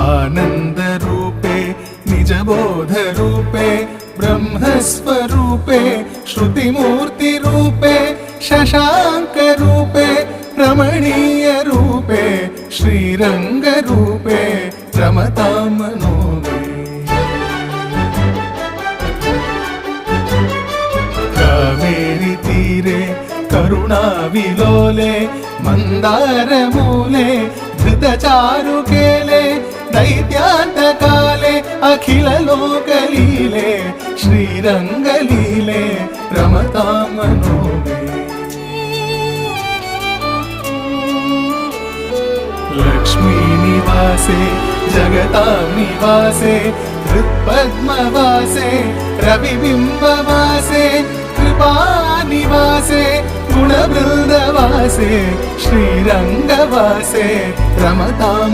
आनन्दरूपे निजबोधरूपे ब्रह्मस्वरूपे श्रुतिमूर्तिरूपे शशाङ्करूपे रमणीयरूपे श्रीरङ्गरूपे रमतां मनो मे। कावेरी तीरे करुणाविलोले मन्दारमूले धृतचारुकेले दैत्यान्तकाले अखिललोकलीले श्रीरङ्गलीले रमतां मनो मे। लक्ष्मीनिवासे जगतां निवासे हृत्पद्मवासे रविबिम्बवासे कृपानिवासे गुणवृन्दवासे श्रीरङ्गवासे रमतां